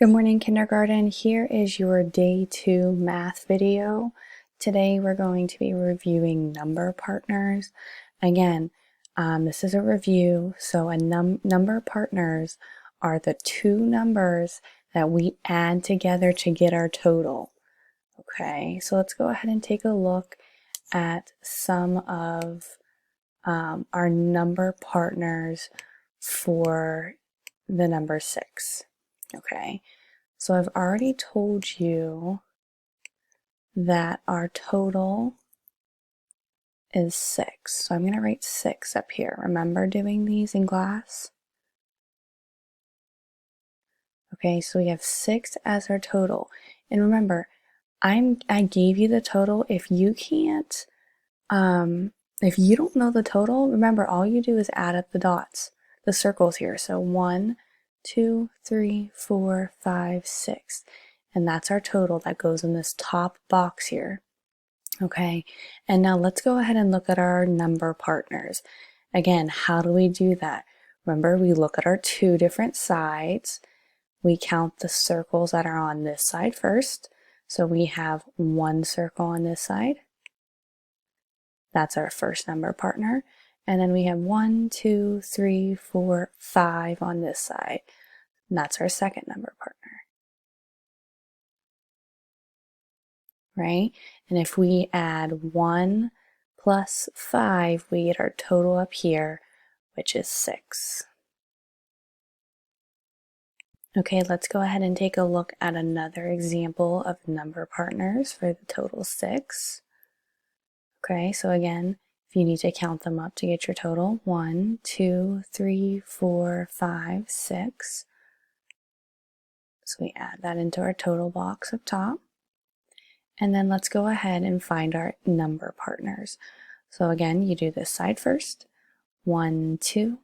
Good morning, kindergarten. Here is your day 2 math video. Today we're going to be reviewing number partners. Again, this is a review, so number partners are the two numbers that we add together to get our total. Okay, so let's go ahead and take a look at some of our number partners for the number 6. Okay, so I've already told you that our total is 6. So I'm going to write 6 up here. Remember doing these in class? Okay, so we have 6 as our total. And remember, I gave you the total. If you can't, if you don't know the total, remember all you do is add up the dots, the circles here. So 1, 2, 3, 4, 5, 6. And that's our total that goes in this top box here. Okay, and now let's go ahead and look at our number partners. Again, how do we do that? Remember, we look at our two different sides. We count the circles that are on this side first. So we have one circle on this side. That's our first number partner. And then we have 1, 2, 3, 4, 5 on this side. And that's our second number partner. Right? And if we add 1 plus 5, we get our total up here, which is 6. Okay, let's go ahead and take a look at another example of number partners for the total 6. Okay, so again, if you need to count them up to get your total, 1, 2, 3, 4, 5, 6. So we add that into our total box up top. And then let's go ahead and find our number partners. So again, you do this side first. 1, 2.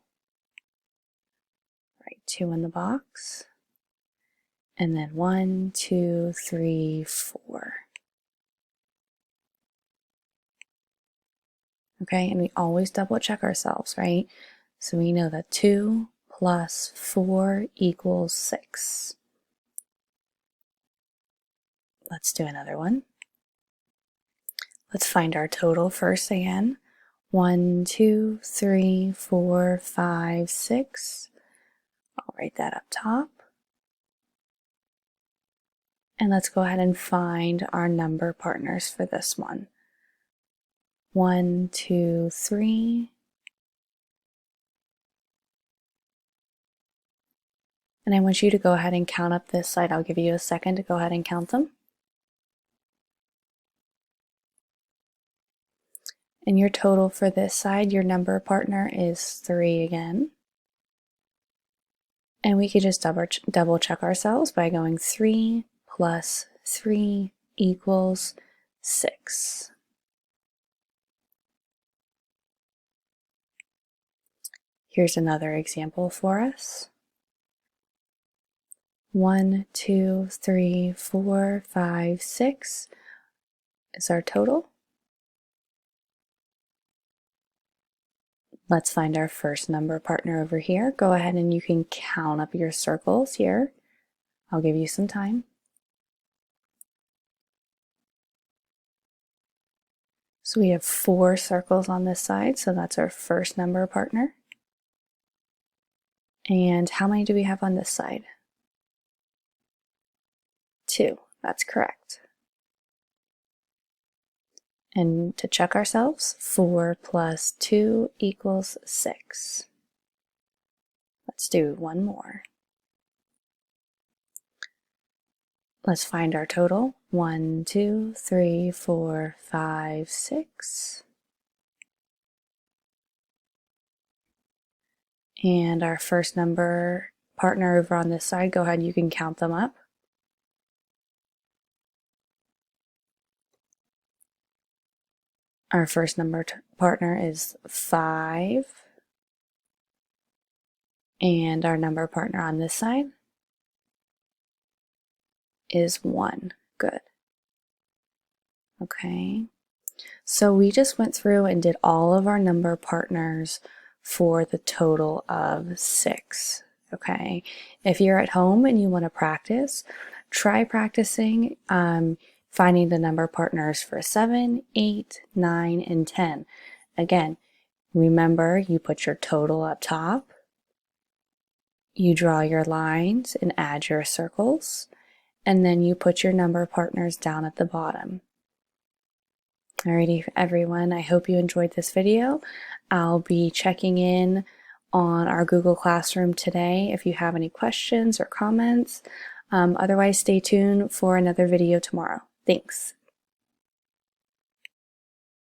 Write 2 in the box. And then 1, 2, 3, 4. Okay, and we always double check ourselves, right? So we know that 2 plus 4 equals 6. Let's do another one. Let's find our total first again. 1, 2, 3, 4, 5, 6. I'll write that up top. And let's go ahead and find our number partners for this one. 1, 2, 3. And I want you to go ahead and count up this side. I'll give you a second to go ahead and count them. And your total for this side, your number partner is 3 again. And we could just double check ourselves by going 3 plus 3 equals 6. Here's another example for us. 1, 2, 3, 4, 5, 6 is our total. Let's find our first number partner over here. Go ahead and you can count up your circles here. I'll give you some time. So we have 4 circles on this side, so that's our first number partner. And how many do we have on this side? 2, that's correct. And to check ourselves, 4 plus 2 equals 6. Let's do one more. Let's find our total. 1, 2, 3, 4, 5, 6. And our first number partner over on this side, go ahead, you can count them up. Our first number partner is 5. And our number partner on this side is 1. Good. Okay. So we just went through and did all of our number partners for the total of 6. okay? If you're at home and you want to practice, try practicing finding the number partners for 7, 8, 9, and 10. Again, remember you put your total up top, you draw your lines and add your circles, and then you put your number partners down at the bottom. Alrighty, everyone, I hope you enjoyed this video. I'll be checking in on our Google Classroom today if you have any questions or comments. Otherwise, stay tuned for another video tomorrow. Thanks.